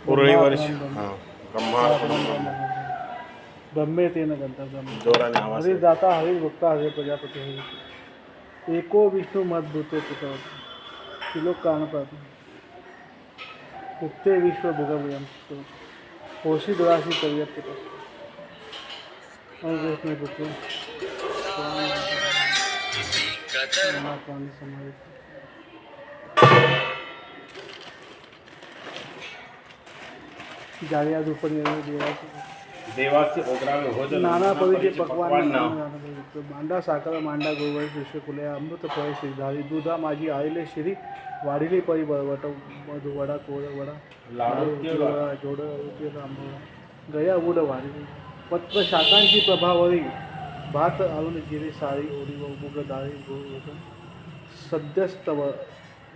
पुरळी वर्ष ब्रह्मे तेन गंतव्यम जोराने आवाज हरि दाता हरि भक्ता हरि प्रजापती हरि एको विष्णू मद्भूतो पितवत श्लोक कान प्रार्थना उक्ते विश्व भोगवयम होशी दुराशी करियत पिता और वैष्णव पुत्र जालिया दुपरी देवाचे ओगरावे हो नाना परीचे पकवान मांडा साखर मांडा गोवर शिष्यकुले अमृत फळे श्रीधारी दुधा माझी आईले श्री वाढिले परी वट मधु वडा कोळ वडा जोड गया उड वाढिले पत्र शाखांची प्रभावरी भात आळून जिरे सारी ओढी व मुग डाळी गोळ सद्यस्तव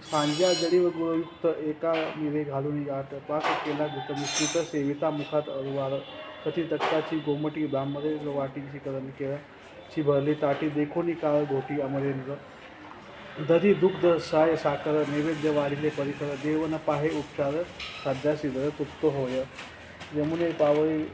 सांज्या जडी व गुळयुक्त एका मिरे घालून यात पाक केला मिश्रित सेविता मुखात अरुवार कथी तटकाची गोमटी ब्राह्मणे वाटीची करण केळची भरली ताटी देखोनी काळ घोटी अमरेंद्र दधी दुग्ध साय साखर नैवेद्य वाढिले परिकर देवन पाहे उपचार साध्यासी दर तुप्त होय यमुने पावळी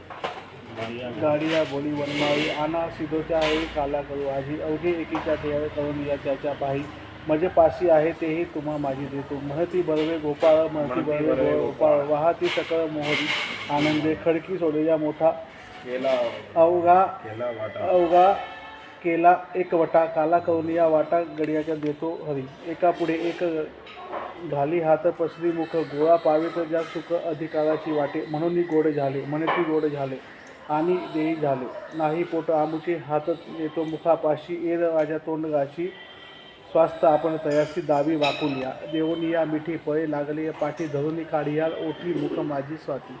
गाडीला बोली वनमाळी आना सिद्धोच्या आई काला करू आजी अवघे एकीच्या ध्येय करून या त्याच्या पाही माझे पाशी आहे तेही तुम्हा माझी देतो महती बळवे गोपाळ महती बळवे गोपाळ वाहती सकळ मोहरी आनंदे खडकी सोडलेला मोठा अवघा केला एक वटा काला करून या वाटा गडियाच्या देतो हरी एका पुढे एक घाली हात पसरी मुख गोळा पावे तर ज्या सुख अधिकाराची वाटे म्हणून गोड झाले म्हणती गोड झाले आणि देई झाले नाही पोट आमुचे हात येतो मुखापाशी एर राजा तोंड गाशी स्वास्थ आपण तयासी दावी वाकुलिया देवनिया मिठी पळे लागले पाठी धरुनी काढियाल ओठी मुख माझी स्वाती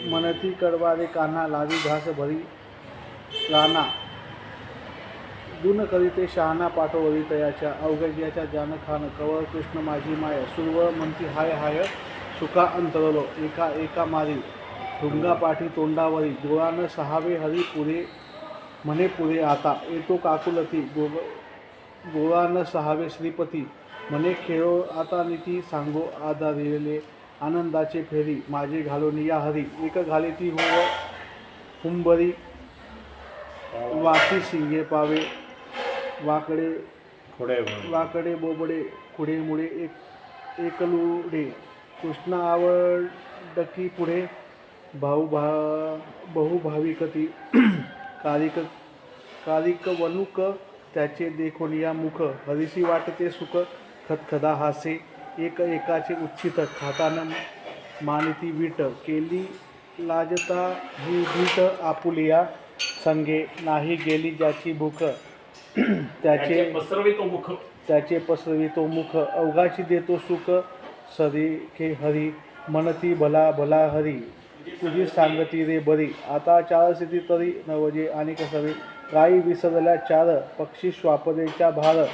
मनती कडवारे कान्हा लावी घास भरी राणा गुण करीते शहाणा पाठवरी तयाच्या अवघ्याच्या जान खान कवळ कृष्ण माझी माय सुरवळ म्हणती हाय हाय सुखा अंतरलो एका एका मारी ढुंगा पाठी तोंडावरी डोळानं सहावे हरी पुरे म्हणे पुरे आता येतो काकुलती गोळानं सहावे श्रीपती म्हणे खेळो आता नीती सांगो आधारिले आनंदाचे फेरी माझे घालून या हरी एक घाली ती हुंबरी वाकी शिंगे पावे वाकडे बोबडे खुडे मुळे एकलुडे कृष्ण आवडकी पुढे बहुभाविकती कारिक वनुक त्याचे देखोन या मुख हरीशी वाटते सुख खदखदा हासे एक एकाचे उच्छित खातानं मानिती वीट केली लाजता ही भीट आपुलिया संगे नाही गेली ज्याची भूक त्याचे पसरवितो मुख अवघाची देतो सुख सरीखे हरी मनती भला भला हरी तुझी सांगती रे बरी आता चार स्थिती तरी नवजे आणि कसवे गायी विसरल्या चार पक्षी श्वापदेच्या भार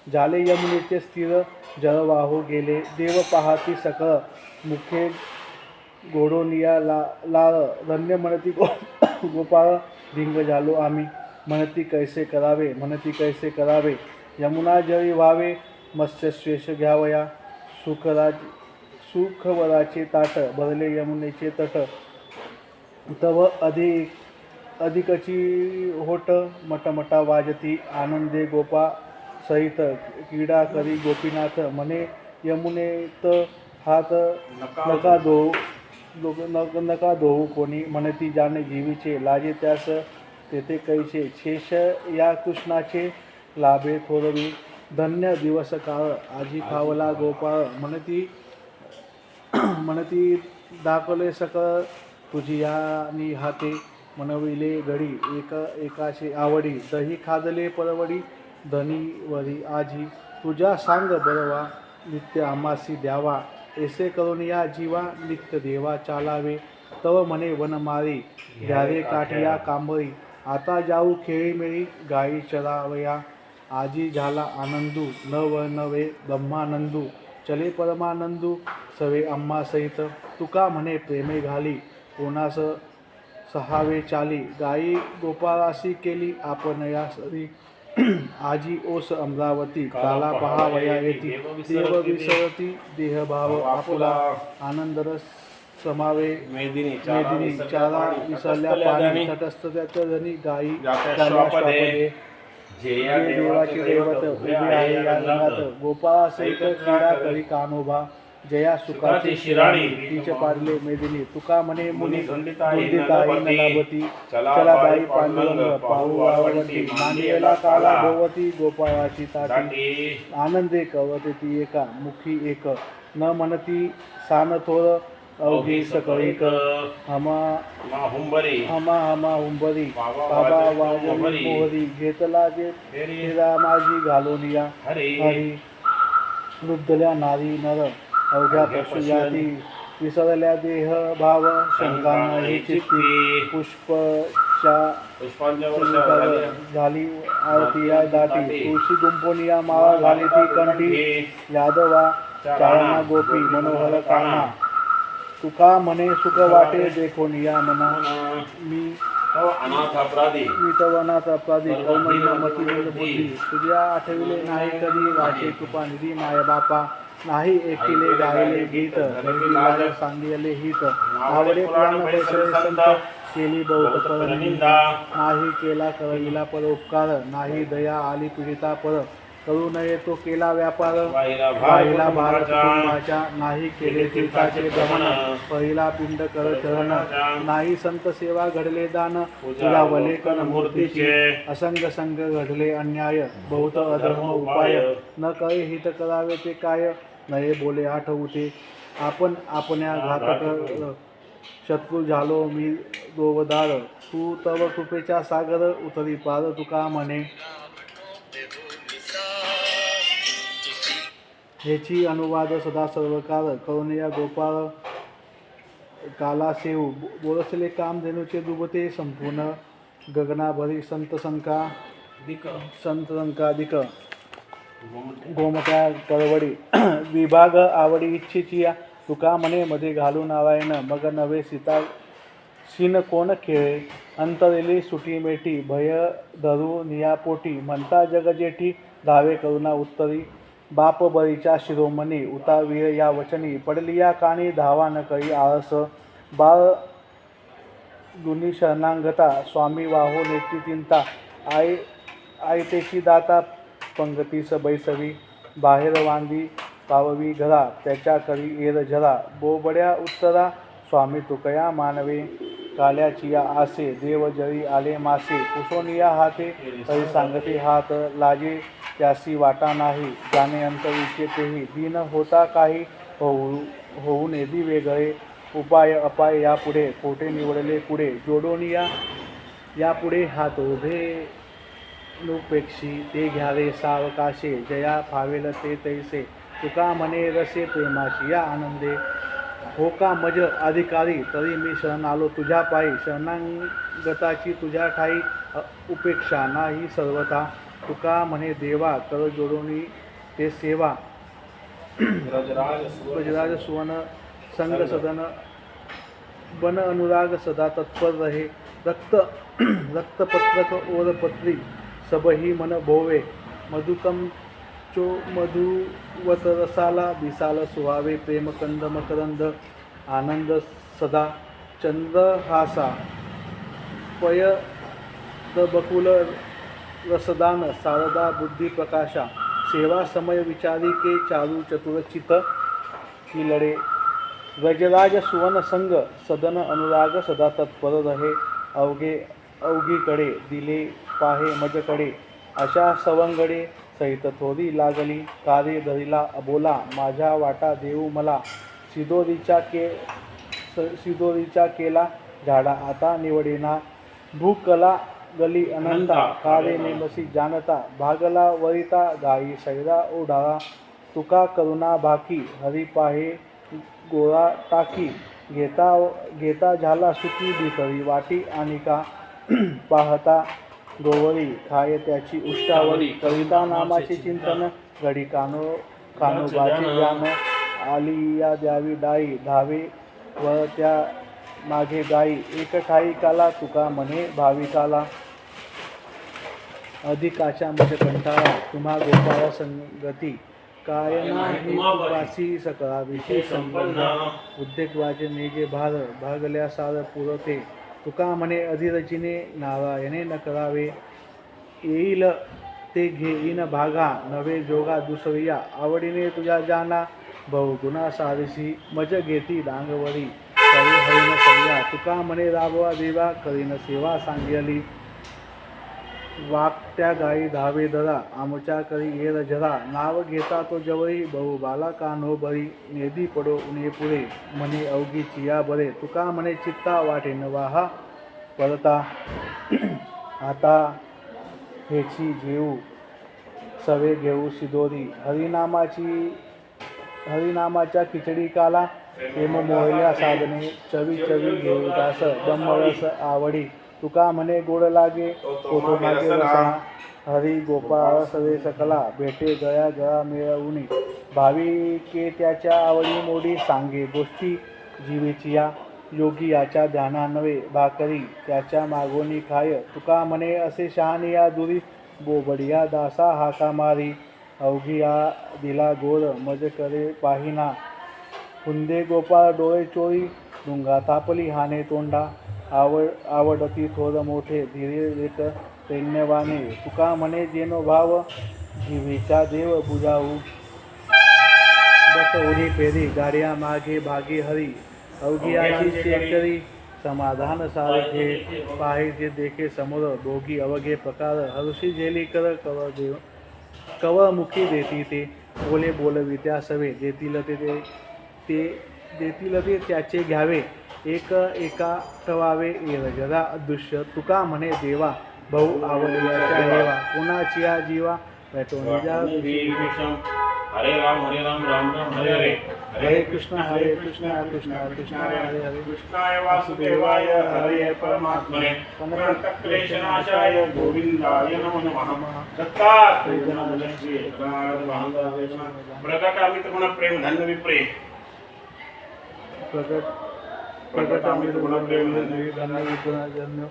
झाले यमुनेचे स्थिर जळवाहो गेले देव पाहाती सकळ मुखे घोडोनिया लाळ धन्य म्हणती गोपाळ भिंग झालो आम्ही म्हणती कैसे करावे यमुना जळी व्हावे मत्स्यश्वेष घ्यावया सुखवराचे ताट भरले यमुनेचे तट तव अधिकची होट मटमटा वाजती आनंदे गोपा सहित क्रीडा करी गोपीनाथ म्हणे यमुनेत हात नका धोऊ कोणी म्हणती जाणे जीवीचे लाजे त्यास तेथे कैसे शेष या कृष्णाचे लाभे थोरवी धन्य दिवस काळ आजी खावला गोपाळ म्हणती दाखवले सकळ तुझी यानी हाते मनविले घडी एकाचे आवडी दही खादले परवडी धनीवरी आजी तुझ्या सांग बरवा नित्य आमासी द्यावा ऐसे करून या जीवा नित्य देवा चालावे तव म्हणे वनमारी द्यारे काठिया कांबरी आता जाऊ खेळी मेळी गायी चरावया आजी झाला आनंदू नवे ब्रह्मानंदू चले परमानंदू सवे आम्हा सहित तुका म्हणे प्रेमे घाली कोणास सहावे चाली गायी गोपाळाशी केली आपण या सरी आजी ओस अमरावती काला पहावया येती देव विसरती देहभाव आपुला आनंदरस समावे मेदिनी चारा विसरल्या पाणी तटस्थ त्याच्या धनी गायी झाल्या श्वापदे जेया जे देवाचे दैवत उभे आहे या रंगात गोपाळा सहित क्रीडा करी कानोबा जया सुखाची शिराणी तीच पाडले मेदिनी तुका म्हणे मुनी दुर्दिताई नलावती चला बाई पांडुरंग पाहू आवडती मांडियेला काला भोवती गोपाळाची ताटी आनंदे कवते ती एका मुखी एक न म्हणती सान थोर अवघी सकळीक हमा हुंबरी बाबा वाजवी मोहरी घेतला जे फेरा माझी घालूनिया हरी वृद्धल्या नारी नर अवघ्या पशुयादी विसरल्या देह भाव शंकाना हे चित्ती झाली आरती या दाटी तुळशी गुंपोनिया माळा झाली ती कंठी यादवा चारणा गोपी मनोहर काना तुका म्हणे सुख वाटे देखोन या मना मी अनाथ अपराधी तव अनाथ अपराधी कौमल्य मतिमंद बुद्धी तुझ्या आठविले नाही कधी वाचे कृपा निधी माय बापा नाही एकीले गायले गीत लाज सांगितले हित आवडे प्राण बैसले संत केली बहुत परनिंदा नाही केला करविला परोपकार नाही दया आली पीडिता पर करू नये तो केला व्यापार वाहिला भारत कुटुंबाच्या नाही केले तीर्थाचे दमन पहिला पिंड कर चरण नाही संत सेवा घडले दान तुला वलेकन मूर्तीचे असंग संग घडले अन्याय बहुत अधर्म उपाय न कळे हित करावे ते काय नये बोले आठवते आपण आपल्या घातक शत्रू झालो मी दोवदार तू तव कृपेच्या सागर उतरी पार तुका म्हणे ह्याची अनुवाद सदा सर्वकाळ करुणया गोपाळ काला सेऊ बोलसले काम धेनुचे दुबते संपूर्ण गगनाभरी संत संकाधिक गोमट्या कळवडी विभाग आवडी इच्छेची तुका म्हणे मध्ये घालू नारायण मग नवे सीता शिन कोण खेळे अंतरेली सुटी मेटी भय धरू नियापोटी म्हणता जग जेठी धावे करुणा उत्तरी बाप बरीच्या शिरोमणी उतावीर या वचनी पडली या काणी धावा न करी आळस बाळ गुणी शरणांगता स्वामी वाहो नेती चिंता आयतेची दाता पंगतीस बैसवी बाहेर वांदी पाववी घरा त्याच्या करी एर झरा बोबड्या उत्तरा स्वामी तुकया मानवे काल्याचिया आसे देव जळी आले मासे कुसोनिया हाते तरी सांगते हात लाजे त्यासी वाटा नाही जाणे अंतरीचे तेही दिन होता काही होऊ ने दिवे गळे उपाय अपाय यापुढे कोठे निवडले पुढे जोडोनिया यापुढे हात उभे नुपेक्षी ते घ्यावे सावकाशे जया फावेल ते तैसे तुका म्हणे रसे प्रेमाशी या आनंदे हो का मज अधिकारी तरी मी शरण आलो तुझ्या पायी शरणांगताची तुझ्या ठाई उपेक्षा नाही सर्वथा तुका म्हणे देवा कर जोडोनी ते सेवा ब्रजराज सुवन संग सदन बन अनुराग सदा तत्पर रहे रक्तपत्रक ओरपत्री सबही मन भोवे मधुकम चो मधुवत रसाला बिसाल सुहावे प्रेमकंद मकरंद आनंद सदा चंद्रहासा पय बकुल रसदान शारदा बुद्धी प्रकाशा सेवा समय विचारी के चारू चतुरचित की लढे व्रजराज सुवन संग सदन अनुराग सदा तत्पर रहे अवघीकडे दिले पाहे मजकडे अशा सवंगडे सहित थोरी लागली कार्य धरिला अबोला माझ्या वाटा देऊ मला सिदोरीच्या केला झाडा आता निवडीना भूकला गली अनंता कारे नेमसी जानता भागला वरिता गायी सैरा ओढाळा तुका करुणा भाकी हरी पाहे गोळा टाकी घेता झाला सुखी भितरी वाटी आणि का पाहता गोवरी खाय त्याची उष्टावरी कविता नामाचे चिंतन घडी कानोबाचे ज्ञान आली या द्यावी डाई धावे व त्या मागे गाई एक ठाई काला तुका म्हणे भाविकाला अधिकाच्या मज कंटाळा तुम्हा गोपाळ संगती काय नाही वासी सकळा विषय संपन्न उद्योग वाचे नेजे भार भागल्या सार पुरते तुका म्हणे अधिरचिने नारायणे न करावे येईल ते घेईन भागा नवे जोगा दुसरिया आवडीने तुझ्या जाना बहुगुणा सारसी मज घेती डांगवरी करी हरिण सगळ्या तुका म्हणे राबवा देवा करीन सेवा सांगितली वाकत्या गाई धावे धरा आमच्या करी येर जरा नाव घेता तो जवळी बहु बाला का नो बरी नेदी पडो उणे पुरे म्हणे अवघी चिया बरे तुका म्हणे चित्ता वाटे न वाहा परता आता हेची जेऊ सवे घेऊ सिदोरी हरिनामाच्या खिचडी काला हेम मोहल्या साधने चवी चवी घेऊ दास ब्रह्मरस आवडी तुका म्हणे गोड लागे कोठो मागे रसा हरी गोपाळ सवे सकला भेटे गया गळा मिळवुनी भाविके त्याच्या आवडी मोडी सांगे गोष्टी जीवेचिया योगी याच्या ध्याना नवे भाकरी त्याच्या मागोनी खाय तुका म्हणे असे शहानिया दुरी बोबडिया दासा हाका मारी अवघिया दिला गोड मज करे पाहिना हुंदे गोपाळ डोळे चोळी डुंगा तापली हाने तोंडा आवडती थोर मोठे धीरे लेट सैन्यवाने तुका म्हणे जेनो भाव जीवेचा देव बुजाऊ बस उरी पेरी गाड्या मागे भागी हरी अवघियाची चेकरी समाधान सारखे पाहिजे देखे समोर दोघी अवघे प्रकार हर्षी झेली कर कवर देव कवर मुखी देती ते बोले बोलवित्या सवे देतील ते देतील ते त्याचे घ्यावे एक एका टवावे येर जरा अदृश्य तुका म्हणे देवा बहु आवडल्याच्या हेवा कुणाची जीवा भेटो निजा हरे राम राम राम हरे हरे हरे कृष्ण कृष्ण कृष्ण हरे हरे कृष्णाय वासुदेवाय हरे परमात्मने प्रणतक्लेशनाशाय गोविंदाय नमो नमः दत्तात्रेय प्रगटामित गुण प्रेम धन्य विप्रे प्रगटामित गुण प्रेम धन्य विप्र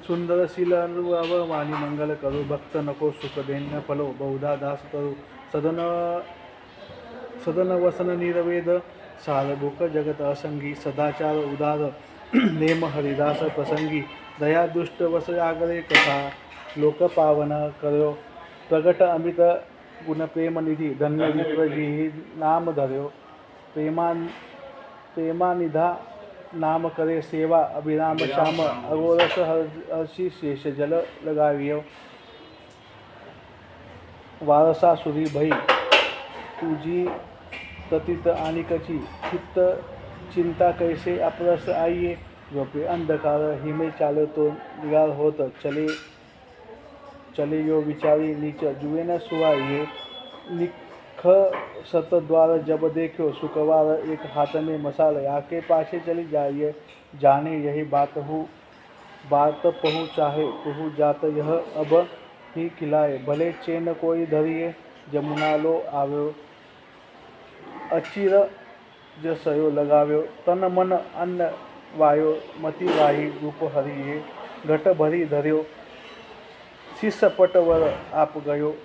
सुंदर शील वाणी मंगल करू भक्त नको सुख देण्य फलो बहुधा दास करू सदन वसन निर्वेद सारभूक जगत असंगी सदाचार उदार नेम हरिदास प्रसंगी दया दुष्ट वस आगरे कथा लोक पावन करो प्रगट अमित गुण प्रेम निधी धन्य विप्रजी नाम धर्यो प्रेमानिधा नाम करे सेवा अभिराम श्याम अगोरस हर्षी शेष जल लगावियो वारसा सुरी भई तुझी ततीत आणिकची चित्त चिंता कैसे अपरस आइये झोपे अंधकार हिमे चालतो निगार होत चले यो विचारी नीच जुए सुहाइये निख सत द्वार जब देखो सुखवार एक हाथ में मसाल आके पाछे चली जाइए जाने यही बात पहु चाहे तुहु जात यह अब ही खिलाए भले चेन कोई धरिए जमुना लो आव्यो अचिर जसयो लगाव्यो तन मन अन्न वायो मति वाही रूप हरिये घट भरी धर्यो शिष पटवर आप गयो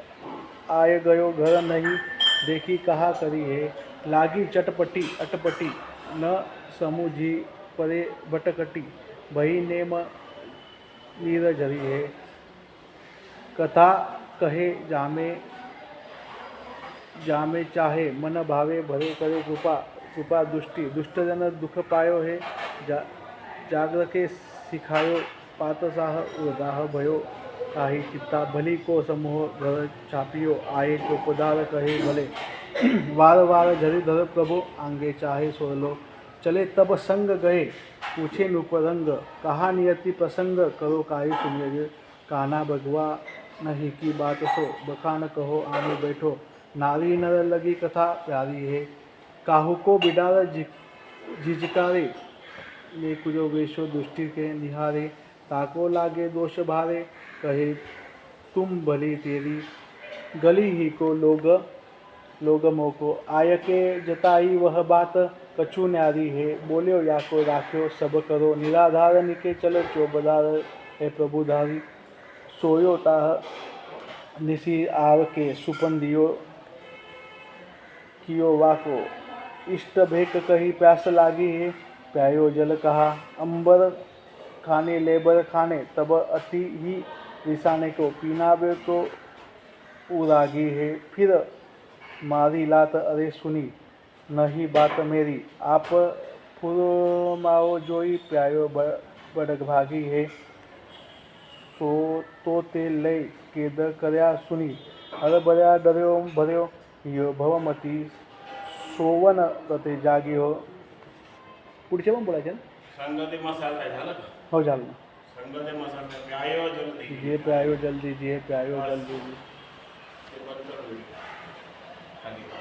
आय गयो घर नहीं देखी कहा करी है लागी चटपटी अटपटी न समुझी परे भटकटी भई नेम नीर झरी है कथा कहे जामे चाहे मन भावे भरे करे कृपा दृष्टि दुष्टजन दुख पायो है जागर के सिखायो पातसाह उदाह भयो काही चित्ता भली को समूह घर छापियो आए तो पदार कहे भले वार वार झरी धर प्रभु आंगे चाहे सोलो चले तब संग गए पूछे नुपरंग कहा नियति प्रसंग करो काही सुनिए काना भगवा नहीं की बात सो बखान कहो आने बैठो नारी नर लगी कथा प्यारी है काहू को बिडार झिझकारे ने कुजो वेशो दृष्टि के निहारे ताको लागे दोष भारे कहे तुम भली तेरी गली ही को लोग मोको आय के जताई वह बात कछु न्यारी है बोल्यो या को राख्यो सब करो निराधार निके चलो चौबदार है प्रभुधारी सोयो ताह निसी आव के सुपन दियो कियो वाको इष्ट भेक कही प्यास लागी है प्यायो जल कहा अंबर खाने लेबर खाने तब अति ही रिसाने को पीनाबे को उरागी है फिर मारी लात अरे सुनी नहीं बात मेरी आप फुरमाओ जोई प्यायो बड़क भागी है सो तो ते लय केद कर्या सुनी हरभऱ्या डर्यो भर्यो यो भवमती सोवन तते जागी हो. पुढचे पण बोलायचे ना. संगती मसाला काय झालं का? हो झालं ना. संगती मसाला प्यायो जल्दी जे प्यायो जल्दी जे प्यायो जल्दी ते बंद करून